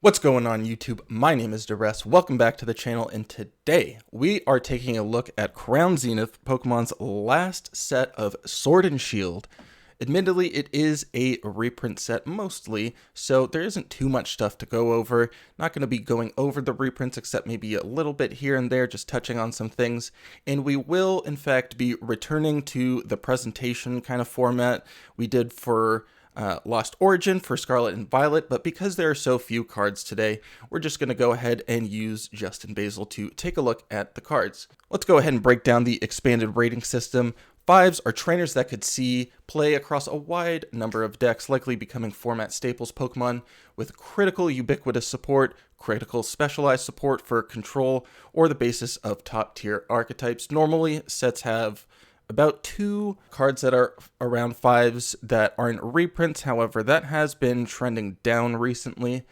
What's going on YouTube? My name is Duress. Welcome back to the channel, and today we are taking a look at Crown Zenith, Pokemon's last set of Sword and Shield. Admittedly, it is a reprint set mostly, so there isn't too much stuff to go over. Not going to be going over the reprints except maybe a little bit here and there, just touching on some things. And we will, in fact, be returning to the presentation kind of format we did for Lost Origin for Scarlet and Violet, but because there are so few cards today, we're just going to go ahead and use Justin Basil to take a look at the cards. Let's go ahead and break down the expanded rating system. Fives are trainers that could see play across a wide number of decks, likely becoming format staples Pokemon with critical ubiquitous support, critical specialized support for control, or the basis of top tier archetypes. Normally, sets have about 2 cards that are around 5s that aren't reprints. However, that has been trending down recently.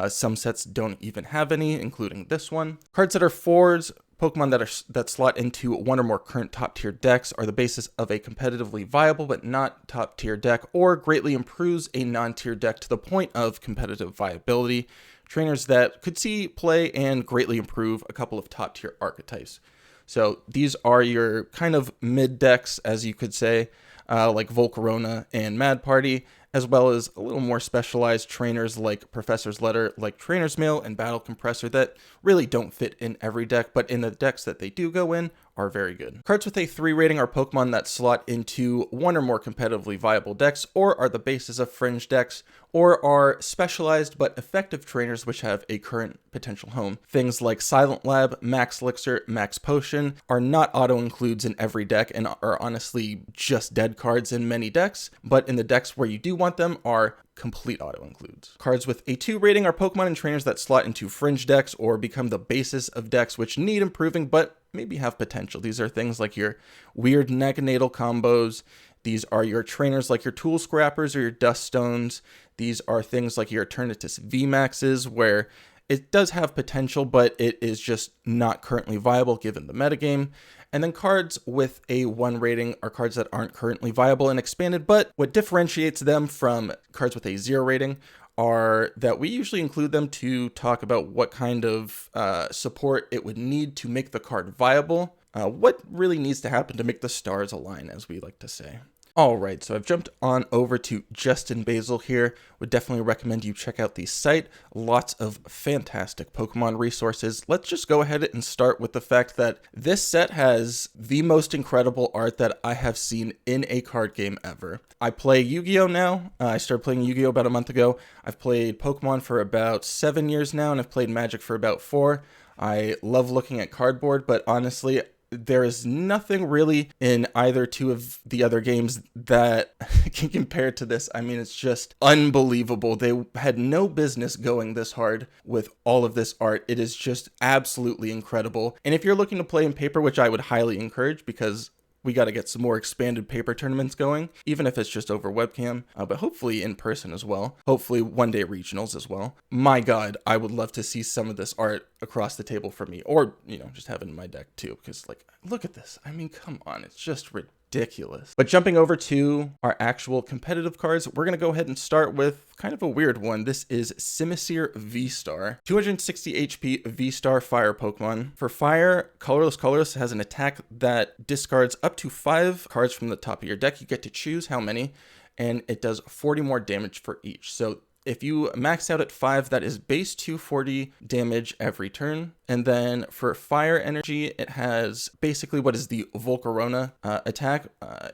Some sets don't even have any, including this one. Cards that are 4s, Pokemon that slot into one or more current top tier decks, are the basis of a competitively viable but not top tier deck, or greatly improves a non-tier deck to the point of competitive viability. Trainers that could see play and greatly improve a couple of top tier archetypes. So these are your kind of mid decks, as you could say, like Volcarona and Mad Party, as well as a little more specialized trainers like Professor's Letter, like Trainer's Mail and Battle Compressor that really don't fit in every deck, but in the decks that they do go in are very good. Cards with a 3 rating are Pokemon that slot into one or more competitively viable decks, or are the basis of fringe decks, or are specialized but effective trainers which have a current potential home. Things like Silent Lab, Max Elixir, Max Potion are not auto-includes in every deck and are honestly just dead cards in many decks, but in the decks where you do want them are complete auto-includes. Cards with a 2 rating are Pokemon and trainers that slot into fringe decks or become the basis of decks which need improving but maybe have potential. These are things like your weird Naganadel combos. These are your trainers like your Tool Scrappers or your Dust Stones. These are things like your Eternatus V Maxes, where it does have potential, but it is just not currently viable given the metagame. And then cards with a 1 rating are cards that aren't currently viable and expanded, but what differentiates them from cards with a 0 rating are that we usually include them to talk about what kind of support it would need to make the card viable. What really needs to happen to make the stars align, as we like to say. Alright, so I've jumped on over to Justin Basil here. Would definitely recommend you check out the site. Lots of fantastic Pokemon resources. Let's just go ahead and start with the fact that this set has the most incredible art that I have seen in a card game ever. I play Yu-Gi-Oh! Now. I started playing Yu-Gi-Oh! About a month ago. I've played Pokemon for about 7 years now, and I've played Magic for about 4. I love looking at cardboard, but honestly, there is nothing really in either 2 of the other games that can compare to this. I mean, it's just unbelievable. They had no business going this hard with all of this art. It is just absolutely incredible. And if you're looking to play in paper, which I would highly encourage because we got to get some more expanded paper tournaments going, even if it's just over webcam, but hopefully in person as well. Hopefully one day regionals as well. My God, I would love to see some of this art across the table for me, or, you know, just have it in my deck too, because like, look at this. I mean, come on, it's just ridiculous. But jumping over to our actual competitive cards, we're going to go ahead and start with kind of a weird one. This is Simisear VSTAR, 260 HP VSTAR fire Pokemon. For fire, Colorless has an attack that discards up to 5 cards from the top of your deck. You get to choose how many, and it does 40 more damage for each. So if you max out at 5, that is base 240 damage every turn. And then for fire energy, it has basically what is the Volcarona attack.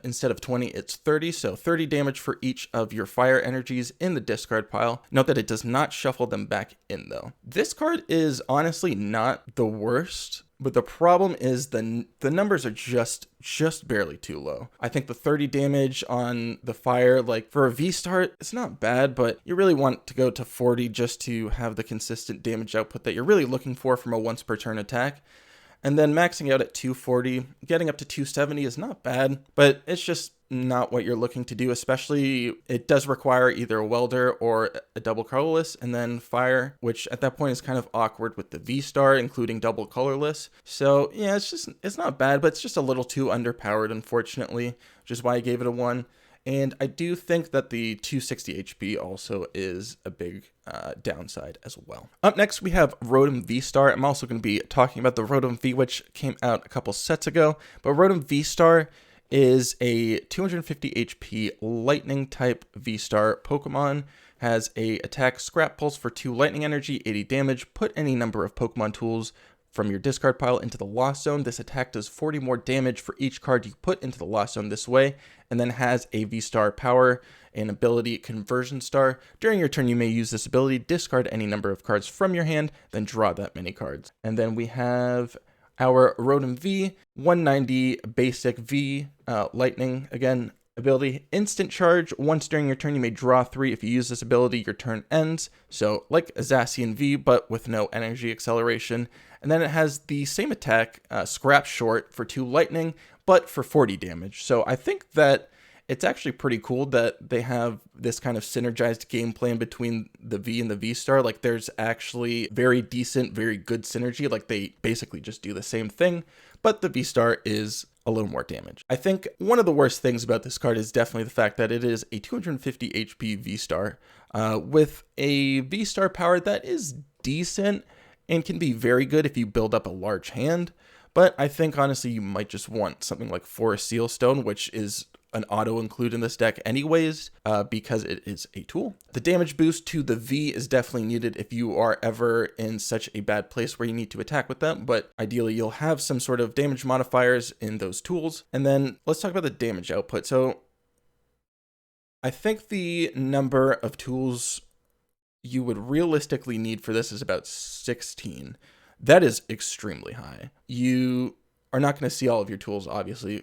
Instead of 20, it's 30. So 30 damage for each of your fire energies in the discard pile. Note that it does not shuffle them back in though. This card is honestly not the worst, but the problem is the numbers are just barely too low. I think the 30 damage on the fire, like for a V-Star, it's not bad, but you really want to go to 40 just to have the consistent damage output that you're really looking for from a once per turn attack. And then maxing out at 240, getting up to 270 is not bad, but it's just not what you're looking to do, especially it does require either a welder or a double colorless, and then fire, which at that point is kind of awkward with the V-Star, including double colorless. So yeah, it's not bad, but it's just a little too underpowered, unfortunately, which is why I gave it a 1. And I do think that the 260 HP also is a big downside as well. Up next, we have Rotom VSTAR. I'm also going to be talking about the Rotom V, which came out a couple sets ago. But Rotom VSTAR is a 250 HP lightning type V-Star Pokemon. Has a attack Scrap Pulse for 2 lightning energy, 80 damage. Put any number of Pokemon tools from your discard pile into the Lost Zone. This attack does 40 more damage for each card you put into the Lost Zone this way, and then has a V-Star power and ability Conversion Star. During your turn, you may use this ability, discard any number of cards from your hand, then draw that many cards. And then we have our Rotom V, 190 basic V, lightning, again, ability, instant charge. Once during your turn, you may draw 3. If you use this ability, your turn ends. So like a Zacian V, but with no energy acceleration. And then it has the same attack, Scrap Short for 2 lightning, but for 40 damage. So I think that it's actually pretty cool that they have this kind of synergized game plan between the V and the V-Star. Like, there's actually very decent, very good synergy. Like, they basically just do the same thing, but the V-Star is a little more damage. I think one of the worst things about this card is definitely the fact that it is a 250 HP V-Star with a V-Star power that is decent and can be very good if you build up a large hand. But I think, honestly, you might just want something like Forest Seal Stone, which is an auto include in this deck anyways, because it is a tool. The damage boost to the V is definitely needed if you are ever in such a bad place where you need to attack with them, but ideally you'll have some sort of damage modifiers in those tools. And then let's talk about the damage output. So I think the number of tools you would realistically need for this is about 16. That is extremely high. You are not going to see all of your tools, obviously,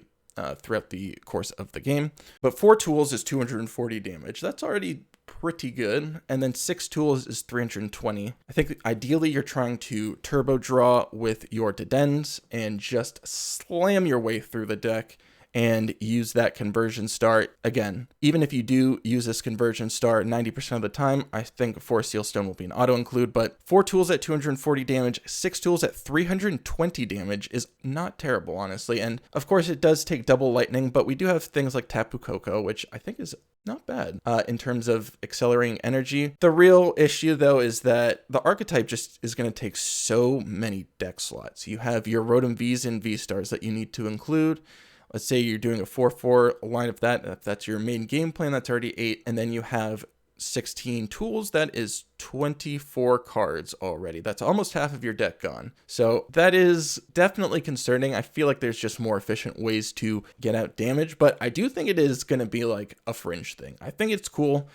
throughout the course of the game, but 4 tools is 240 damage. That's already pretty good. And then 6 tools is 320. I think ideally you're trying to turbo draw with your Dedens and just slam your way through the deck and use that Conversion Star. Again, even if you do use this Conversion Star 90% of the time, I think Forest Seal Stone will be an auto include, but 4 tools at 240 damage, 6 tools at 320 damage is not terrible, honestly. And of course it does take double lightning, but we do have things like Tapu Koko, which I think is not bad in terms of accelerating energy. The real issue though is that the archetype just is going to take so many deck slots. You have your Rotom Vs and V-Stars that you need to include. Let's say you're doing a 4-4 line of that. If that's your main game plan, that's already 8. And then you have 16 tools. That is 24 cards already. That's almost half of your deck gone. So that is definitely concerning. I feel like there's just more efficient ways to get out damage, but I do think it is going to be like a fringe thing. I think it's cool.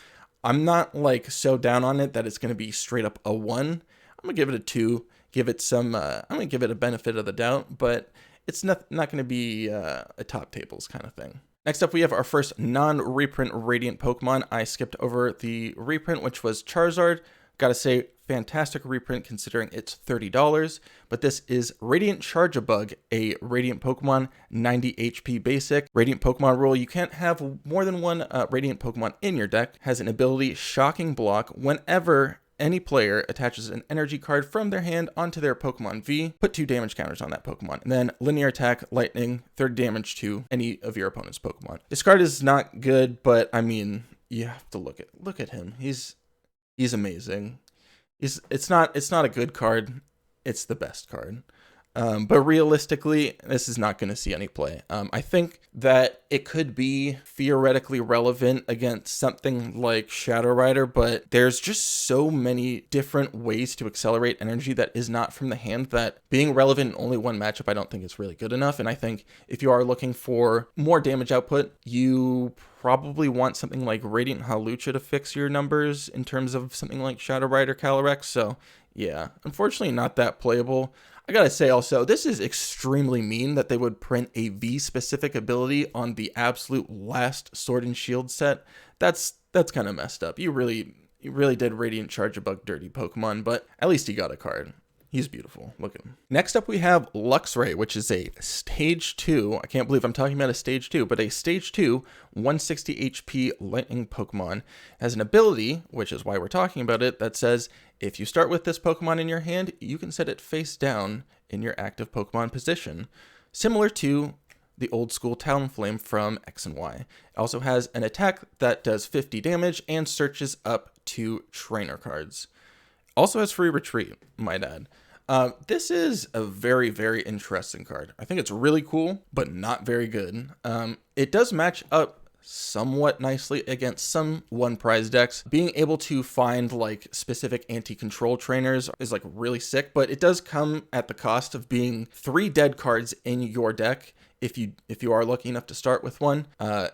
I'm not like so down on it that it's going to be straight up a 1. I'm going to give it a 2, give it some, I'm going to give it a benefit of the doubt, but it's not going to be a top tables kind of thing. Next up, we have our first non-reprint Radiant Pokemon. I skipped over the reprint, which was Charizard. Gotta say, fantastic reprint considering it's $30. But this is Radiant Charjabug, a Radiant Pokemon, 90 HP basic. Radiant Pokemon rule, you can't have more than one Radiant Pokemon in your deck. Has an ability, Shocking Block, whenever any player attaches an energy card from their hand onto their Pokemon V, put 2 damage counters on that Pokemon. And then linear attack, lightning, 30 damage to any of your opponent's Pokemon. This card is not good, but I mean, you have to look at him. He's amazing. It's not a good card. It's the best card. But realistically, this is not going to see any play. I think that it could be theoretically relevant against something like Shadow Rider, but there's just so many different ways to accelerate energy that is not from the hand that being relevant in only one matchup, I don't think is really good enough. And I think if you are looking for more damage output, you probably want something like Radiant Hawlucha to fix your numbers in terms of something like Shadow Rider Calyrex. So yeah, unfortunately not that playable. I gotta say also, this is extremely mean that they would print a V-specific ability on the absolute last Sword and Shield set. That's kind of messed up. You really did Radiant Charjabug dirty, Pokemon, but at least he got a card. He's beautiful. Look at him. Next up, we have Luxray, which is a Stage 2. I can't believe I'm talking about a Stage 2, but a Stage 2, 160 HP Lightning Pokemon. It has an ability, which is why we're talking about it, that says, if you start with this Pokemon in your hand, you can set it face down in your active Pokemon position. Similar to the old school Talonflame from X and Y. It also has an attack that does 50 damage and searches up 2 trainer cards. Also has free retreat, might add. This is a very, very interesting card. I think it's really cool, but not very good. It does match up somewhat nicely against some one prize decks. Being able to find like specific anti-control trainers is like really sick, but it does come at the cost of being 3 dead cards in your deck if you are lucky enough to start with one,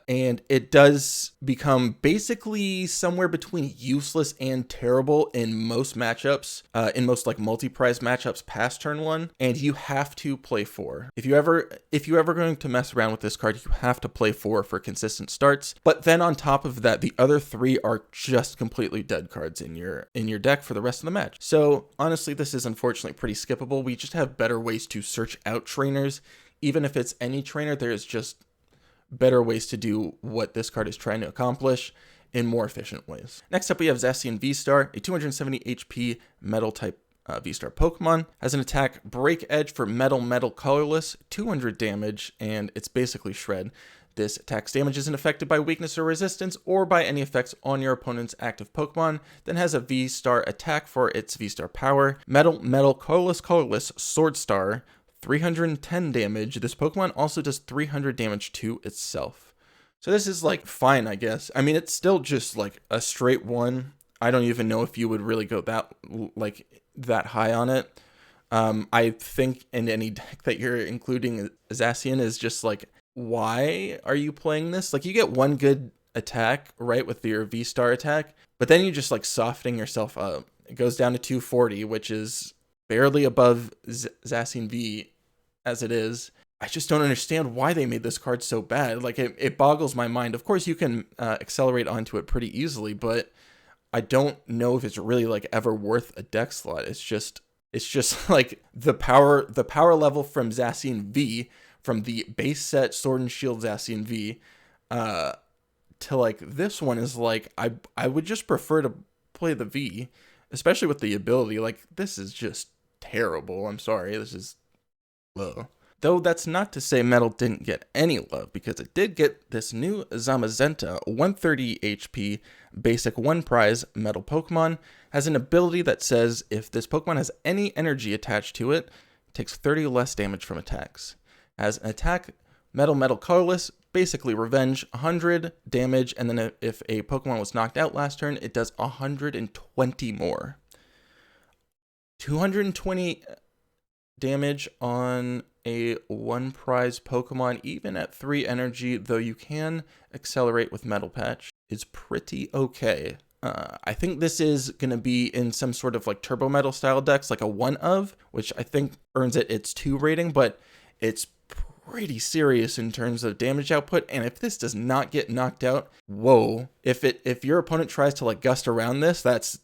and it does become basically somewhere between useless and terrible in most matchups, in most like multi-prize matchups past turn 1, and you have to play 4. If you ever going to mess around with this card, you have to play 4 for consistent starts. But then on top of that, the other 3 are just completely dead cards in your deck for the rest of the match. So honestly, this is unfortunately pretty skippable. We just have better ways to search out trainers. Even if it's any trainer, there's just better ways to do what this card is trying to accomplish in more efficient ways. Next up, we have Zacian VSTAR, a 270 HP metal type VSTAR Pokemon. Has an attack Break Edge for metal colorless, 200 damage, and it's basically Shred. This attack's damage isn't affected by weakness or resistance or by any effects on your opponent's active Pokemon, then has a V-Star attack for its V-Star power. Metal colorless Sword Star, 310 damage. This Pokemon also does 300 damage to itself. So this is like fine, I guess. I mean, it's still just like a straight 1. I don't even know if you would really go that high on it. I think in any deck that you're including Zacian is just like, why are you playing this? Like, you get one good attack, right, with your V-Star attack, but then you just like softening yourself up. It goes down to 240, which is barely above Zacian V as it is. I just don't understand why they made this card so bad. Like, it boggles my mind. Of course, you can accelerate onto it pretty easily, but I don't know if it's really like ever worth a deck slot. It's just like the power level from Zacian V, from the base set Sword and Shield Zacian V, to like this one is like, I would just prefer to play the V, especially with the ability. Like, this is just terrible. I'm sorry. This is low. Though that's not to say Metal didn't get any love, because it did get this new Zamazenta, 130 HP, basic 1 prize Metal Pokemon. Has an ability that says if this Pokemon has any energy attached to it, takes 30 less damage from attacks. Has an attack Metal colorless, basically revenge, 100 damage, and then if a Pokemon was knocked out last turn, it does 120 more. 220 damage on a 1 prize Pokemon, even at 3 energy, though you can accelerate with Metal Patch, is pretty okay. I think this is going to be in some sort of like Turbo Metal style decks, like a 1 of, which I think earns it its 2 rating, but it's pretty serious in terms of damage output. And if this does not get knocked out, whoa. If your opponent tries to like gust around this, that's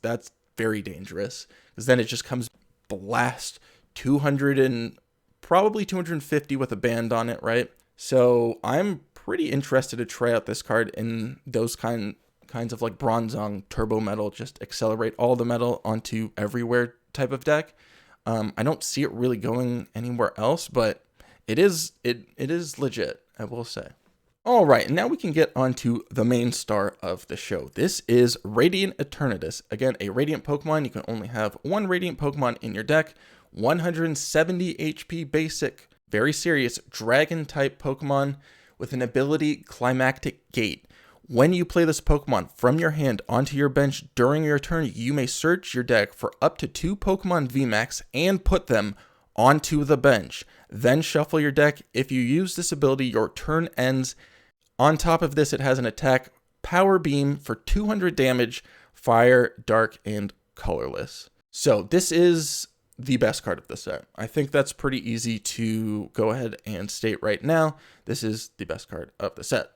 very dangerous, because then it just comes blast 200 and probably 250 with a band on it, right? So I'm pretty interested to try out this card in those kinds of like Bronzong, Turbo Metal, just accelerate all the metal onto everywhere type of deck. I don't see it really going anywhere else, but it is legit, I will say. All right, now we can get onto the main star of the show. This is Radiant Eternatus. Again, a Radiant Pokemon. You can only have 1 Radiant Pokemon in your deck. 170 HP basic, very serious dragon type Pokemon with an ability Climactic Gate. When you play this Pokemon from your hand onto your bench during your turn, you may search your deck for up to 2 Pokemon VMAX and put them onto the bench. Then shuffle your deck. If you use this ability, your turn ends. On top of this, it has an attack Power Beam for 200 damage, fire, dark, and colorless. So this is the best card of the set. I think that's pretty easy to go ahead and state right now. This is the best card of the set.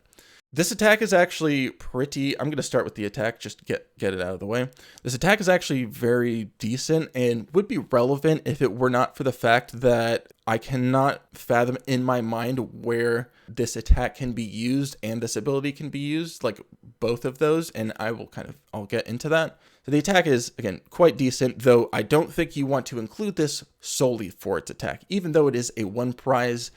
This attack is actually pretty, I'm going to start with the attack just to get it out of the way. This attack is actually very decent and would be relevant if it were not for the fact that I cannot fathom in my mind where this attack can be used and this ability can be used, like both of those, and I'll get into that. So the attack is, again, quite decent, though I don't think you want to include this solely for its attack, even though it is a 1 prize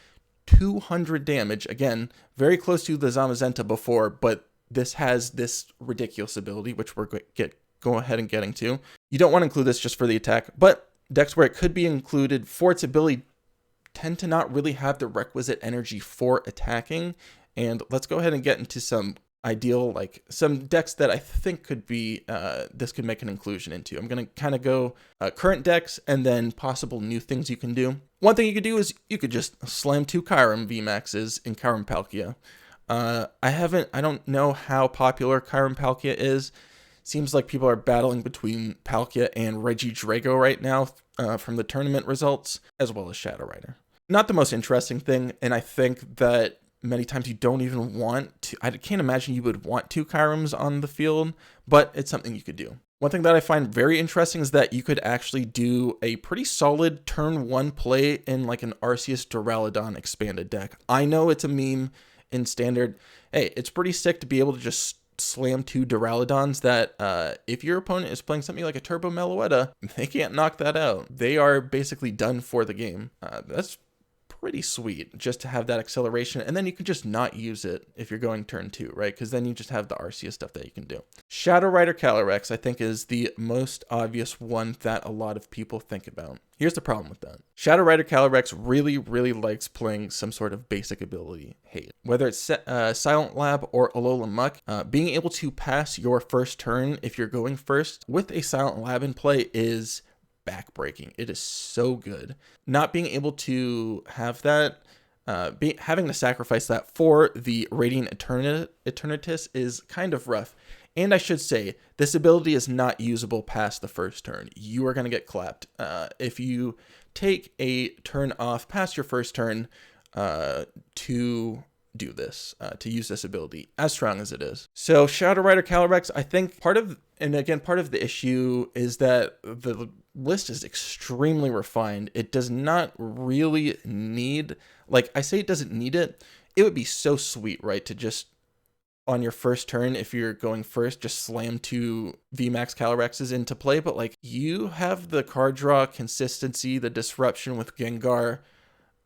200 damage. Again, very close to the Zamazenta before, but this has this ridiculous ability, which we're go ahead and getting to. You don't want to include this just for the attack, but decks where it could be included for its ability tend to not really have the requisite energy for attacking. And let's go ahead and get into some ideal, like some decks that I think could be, this could make an inclusion into. I'm going to kind of go current decks and then possible new things you can do. One thing you could do is you could just slam 2 Kyurem VMAXs in Kyurem Palkia. I don't know how popular Kyurem Palkia is. Seems like people are battling between Palkia and Regigigas right now from the tournament results, as well as Shadow Rider. Not the most interesting thing, and I think that many times you don't even want to. I can't imagine you would want 2 Kyurems on the field, but it's something you could do. One thing that I find very interesting is that you could actually do a pretty solid turn 1 play in like an Arceus Duraludon expanded deck. I know it's a meme in standard. Hey, it's pretty sick to be able to just slam 2 Duraludons that if your opponent is playing something like a Turbo Meloetta, they can't knock that out. They are basically done for the game. That's pretty sweet just to have that acceleration, and then you can just not use it if you're going turn 2, right? Because then you just have the Arceus stuff that you can do. Shadow Rider Calyrex, I think, is the most obvious one that a lot of people think about. Here's the problem with that. Shadow Rider Calyrex really, really likes playing some sort of basic ability hate. Whether it's Silent Lab or Alolan Muck, being able to pass your first turn if you're going first with a Silent Lab in play is backbreaking. It is so good. Not being able to have that, having to sacrifice that for the Radiant Eternatus is kind of rough. And I should say, this ability is not usable past the first turn. You are going to get clapped. If you take a turn off past your first turn to do this, to use this ability, as strong as it is. So Shadow Rider Calyrex, I think part of the issue is that the list is extremely refined. It does not really need, like I say, it doesn't need it. It would be so sweet, right, to just on your first turn, if you're going first, just slam 2 VMAX Calyrexes into play. But like, you have the card draw consistency, the disruption with Gengar,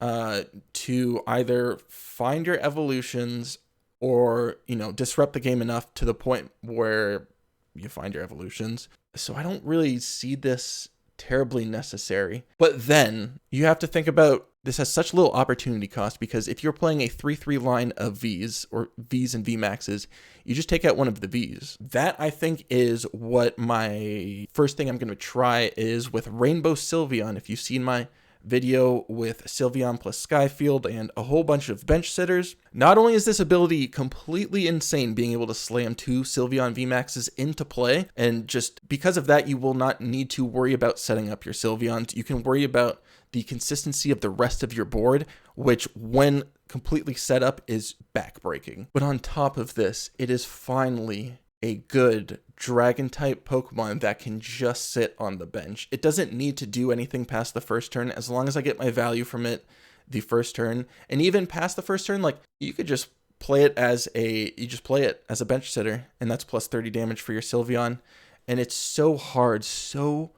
to either find your evolutions or, you know, disrupt the game enough to the point where you find your evolutions. So I don't really see this terribly necessary. But then you have to think about, this has such little opportunity cost, because if you're playing a 3-3 line of Vs or Vs and VMAXs, you just take out one of the Vs. That, I think, is what my first thing I'm going to try is with Rainbow Sylveon. If you've seen my video with Sylveon plus Skyfield and a whole bunch of bench sitters, not only is this ability completely insane, being able to slam 2 Sylveon VMAXs into play, and just because of that, you will not need to worry about setting up your Sylveons. You can worry about the consistency of the rest of your board, which when completely set up is backbreaking. But on top of this, it is finally a good dragon type Pokemon that can just sit on the bench. It doesn't need to do anything past the first turn, as long as I get my value from it the first turn. And even past the first turn, like, you could just play it as a bench sitter, and that's plus 30 damage for your Sylveon. And it's so hard, so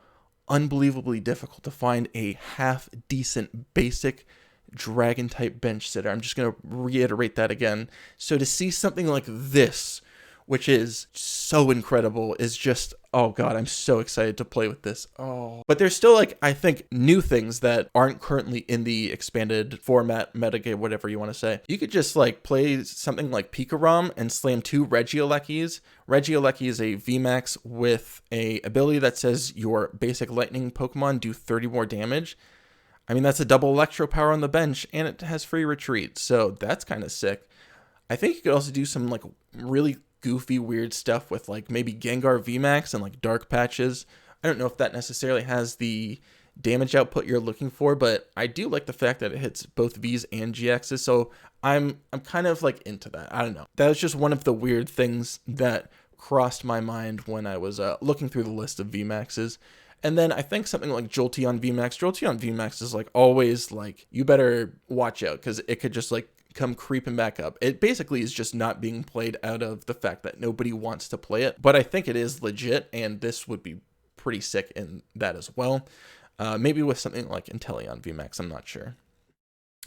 unbelievably difficult to find a half decent basic dragon type bench sitter. I'm just going to reiterate that again. So to see something like this, which is so incredible, is just, oh god, I'm so excited to play with this. Oh, but there's still, like, I think, new things that aren't currently in the expanded format, metagame, whatever you want to say. You could just, like, play something like Pikarom and slam 2 Regigigas. Regigigas is a VMAX with a ability that says your basic lightning Pokemon do 30 more damage. I mean, that's a double electro power on the bench, and it has free retreat, so that's kind of sick. I think you could also do some, like, really goofy, weird stuff with, like, maybe Gengar VMAX and, like, Dark Patches. I don't know if that necessarily has the damage output you're looking for, but I do like the fact that it hits both Vs and GXs, so I'm kind of, like, into that. I don't know. That was just one of the weird things that crossed my mind when I was looking through the list of VMAXs. And then I think something like Jolteon VMAX. Jolteon VMAX is, like, always, like, you better watch out, because it could just, like, come creeping back up. It basically is just not being played out of the fact that nobody wants to play it, but I think it is legit, and this would be pretty sick in that as well. Maybe with something like Inteleon VMAX, I'm not sure.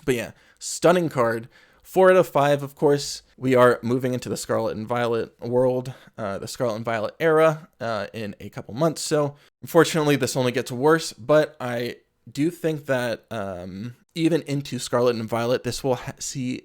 But yeah, stunning card. 4 out of 5, of course. We are moving into the Scarlet and Violet world, the Scarlet and Violet era, in a couple months. So, unfortunately, this only gets worse. But I do think that even into Scarlet and Violet, this will see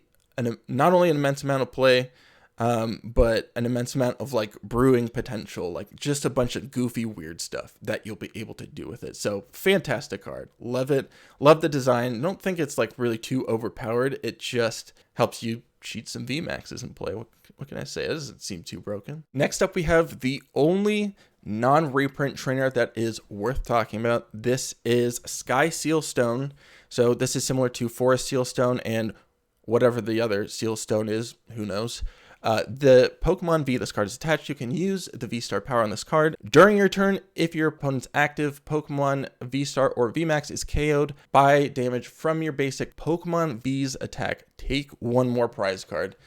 not only an immense amount of play, but an immense amount of like brewing potential, like just a bunch of goofy, weird stuff that you'll be able to do with it. So fantastic card. Love it. Love the design. Don't think it's like really too overpowered. It just helps you cheat some VMAXs in play. What can I say? It doesn't seem too broken. Next up, we have the only non-reprint trainer that is worth talking about. This is Sky Seal Stone. So this is similar to Forest Seal Stone and whatever the other Seal Stone is, who knows. The Pokemon V this card is attached, you can use the V-Star power on this card. During your turn, if your opponent's active Pokemon V-Star or VMAX is KO'd by damage from your basic Pokemon V's attack, take one more prize card.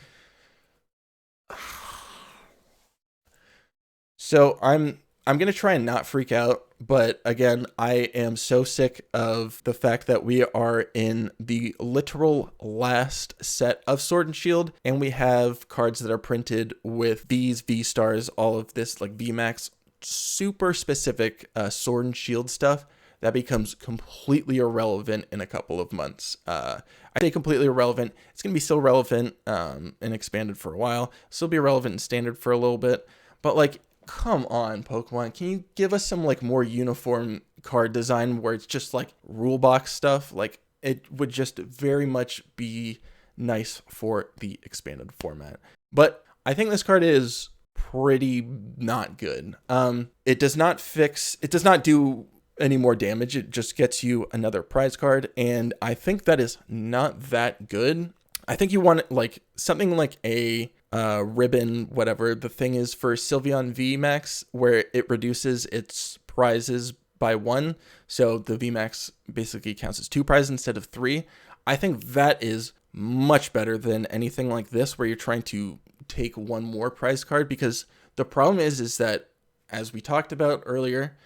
So I'm going to try and not freak out, but again, I am so sick of the fact that we are in the literal last set of Sword and Shield, and we have cards that are printed with V's, V-Stars, all of this like VMAX, super specific Sword and Shield stuff that becomes completely irrelevant in a couple of months. I say completely irrelevant. It's going to be still relevant and expanded for a while, still be relevant and standard for a little bit, but like, come on, Pokemon. Can you give us some like more uniform card design where it's just like rule box stuff? Like it would just very much be nice for the expanded format. But I think this card is pretty not good. It does not do any more damage. It just gets you another prize card. And I think that is not that good. I think you want like something like a ribbon, whatever the thing is for Sylveon VMAX, where it reduces its prizes by 1. So the VMAX basically counts as 2 prizes instead of 3. I think that is much better than anything like this, where you're trying to take one more prize card, because the problem is that, as we talked about earlier,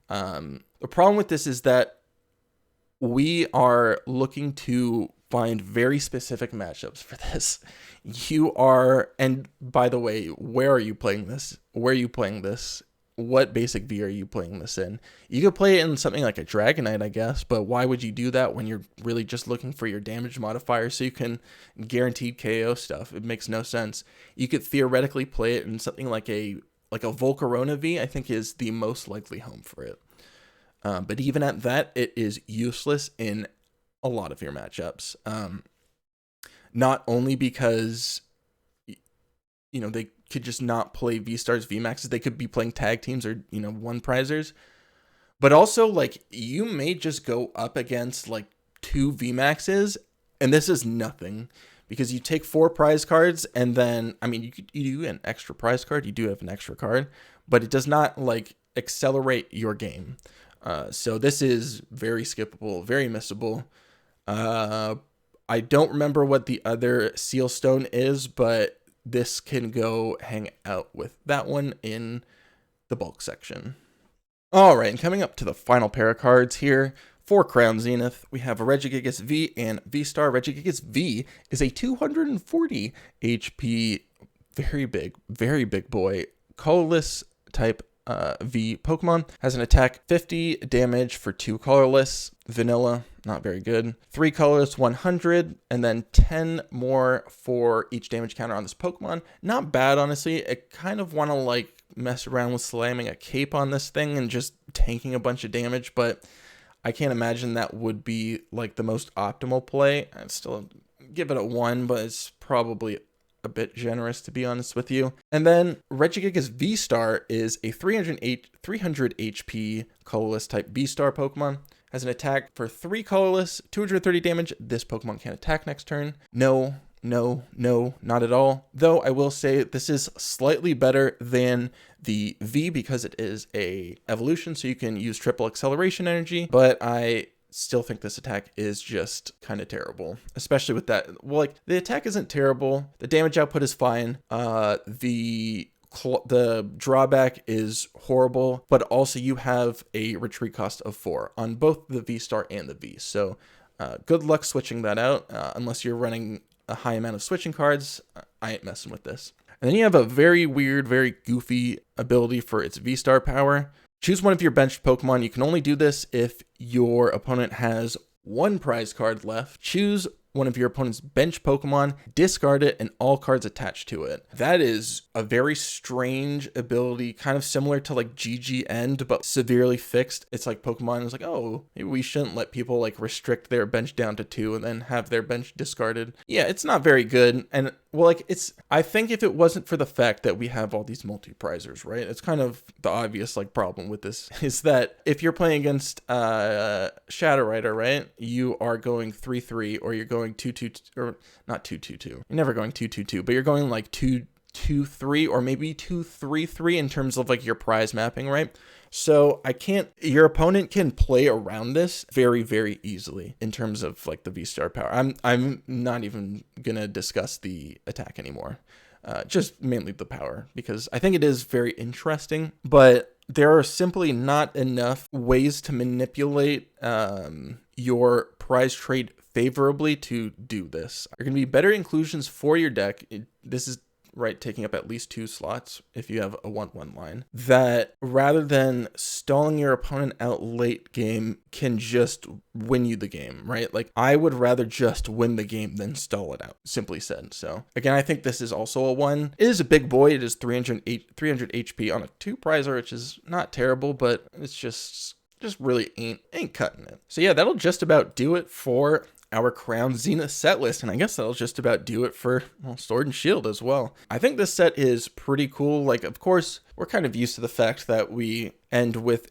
the problem with this is that we are looking to find very specific matchups for this. You are, and by the way, where are you playing this? Where are you playing this? What basic V are you playing this in? You could play it in something like a Dragonite, I guess, but why would you do that when you're really just looking for your damage modifier so you can guaranteed KO stuff? It makes no sense. You could theoretically play it in something like a Volcarona V, I think is the most likely home for it. But even at that, it is useless in a lot of your matchups. Not only because, you know, they could just not play V-Stars, VMAXs, they could be playing tag teams or, you know, one prizers, but also like you may just go up against like 2 VMAXs and this is nothing, because you take 4 prize cards and then, I mean, you do an extra prize card, you do have an extra card, but it does not like accelerate your game. So this is very skippable, very missable. I don't remember what the other Seal Stone is, but this can go hang out with that one in the bulk section. All right, and coming up to the final pair of cards here for Crown Zenith, we have a Regigigas V and V-Star. Regigigas V is a 240 HP, very big boy, colorless type V Pokemon. Has an attack 50 damage for 2 colorless, vanilla, not very good, 3 colorless 100, and then 10 more for each damage counter on this Pokemon. Not bad, honestly. I kind of want to like mess around with slamming a cape on this thing and just tanking a bunch of damage, but I can't imagine that would be like the most optimal play. I'd still give it a 1, but it's probably a bit generous, to be honest with you. And then Regigigas V-Star is a 300 HP colorless type V-Star Pokemon. Has an attack for 3 colorless, 230 damage. This Pokemon can't attack next turn. No, not at all. Though I will say this is slightly better than the V because it is a evolution, so you can use triple acceleration energy, but I still think this attack is just kind of terrible, especially with that. Well, like the attack isn't terrible, the damage output is fine, the drawback is horrible, but also you have a retreat cost of 4 on both the V-Star and the V. So Good luck switching that out, unless you're running a high amount of switching cards. I ain't messing with this. And then you have a very weird, very goofy ability for its V-Star power. Choose one of your benched Pokemon. You can only do this if your opponent has one prize card left. Choose one of your opponent's bench Pokemon, discard it, and all cards attached to it. That is a very strange ability, kind of similar to like GG End, but severely fixed. It's like Pokemon is like, oh, maybe we shouldn't let people like restrict their bench down to 2 and then have their bench discarded. Yeah, it's not very good. And well, like I think if it wasn't for the fact that we have all these multi-prizers, right? It's kind of the obvious like problem with this is that if you're playing against Shadow Rider, right? You are going 3-3 or you're going 2-2 or not 2-2-2. You're never going 2-2-2, but you're going like 2-2-3 or maybe 2-3-3 in terms of like your prize mapping, right? So your opponent can play around this very, very easily in terms of like the V-Star power. I'm not even gonna discuss the attack anymore. Just mainly the power, because I think it is very interesting, but there are simply not enough ways to manipulate your prize trade favorably to do this. There are going to be better inclusions for your deck. This is right, taking up at least 2 slots if you have a 1-1 line, that rather than stalling your opponent out late game can just win you the game, right? Like, I would rather just win the game than stall it out, simply said. So again, I think this is also a 1. It is a big boy. It is 300 HP on a 2 prizer, which is not terrible, but it's just really ain't cutting it. So yeah, that'll just about do it for our Crown Zenith set list, and I guess that'll just about do it for, well, Sword and Shield as well. I think this set is pretty cool. Like, of course, we're kind of used to the fact that we end with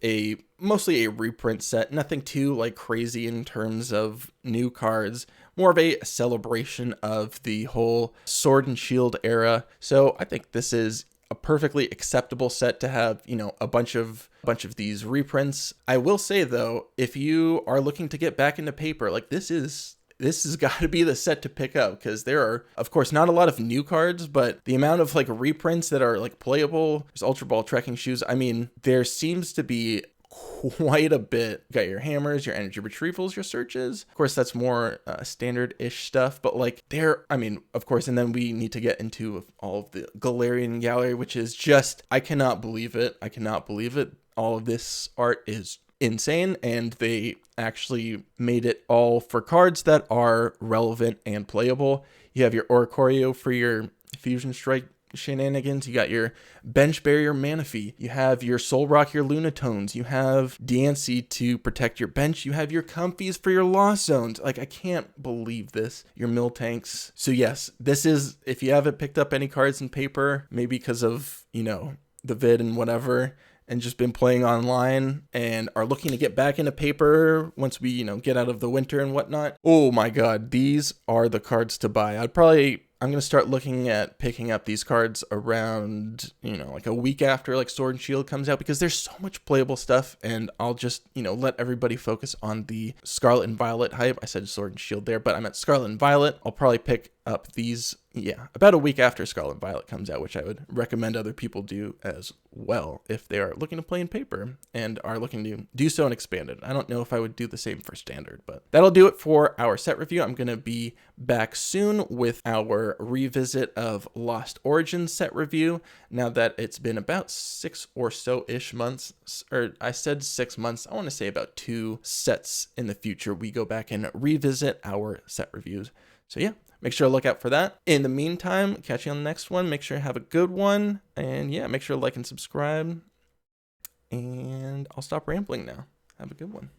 mostly a reprint set, nothing too like crazy in terms of new cards, more of a celebration of the whole Sword and Shield era. So I think this is a perfectly acceptable set to have, you know, a bunch of these reprints. I will say though, if you are looking to get back into paper, like this has got to be the set to pick up, because there are, of course, not a lot of new cards, but the amount of like reprints that are like playable. There's Ultra Ball trekking shoes. I mean, there seems to be quite a bit. You got your hammers, your energy retrievals, your searches. Of course, that's more standard-ish stuff, but like I mean, of course, and then we need to get into all of the Galarian Gallery, which is just, I cannot believe it. All of this art is insane, and they actually made it all for cards that are relevant and playable. You have your Oricorio for your Fusion Strike shenanigans. You got your Bench Barrier Manaphy. You have your Soul Rock, your Lunatones. You have Diancie to protect your bench. You have your Comfies for your Lost Zones. Like, I can't believe this. Your Miltanks. So yes, this is, if you haven't picked up any cards in paper, maybe because of, you know, the vid and whatever, and just been playing online and are looking to get back into paper once we, you know, get out of the winter and whatnot. Oh my God, these are the cards to buy. I'm going to start looking at picking up these cards around, you know, like a week after like Sword and Shield comes out, because there's so much playable stuff, and I'll just, you know, let everybody focus on the Scarlet and Violet hype. I said Sword and Shield there, but I'm at Scarlet and Violet. I'll probably pick up these, yeah, about a week after Scarlet and Violet comes out, which I would recommend other people do as well if they are looking to play in paper and are looking to do so in expanded. I don't know if I would do the same for standard, but that'll do it for our set review. I'm going to be back soon with our revisit of Lost Origins set review, now that it's been about 6 or so-ish months, or I said 6 months, I want to say about 2 sets in the future we go back and revisit our set reviews. So yeah, make sure to look out for that. In the meantime, catch you on the next one. Make sure you have a good one, and yeah, make sure to like and subscribe, and I'll stop rambling now. Have a good one.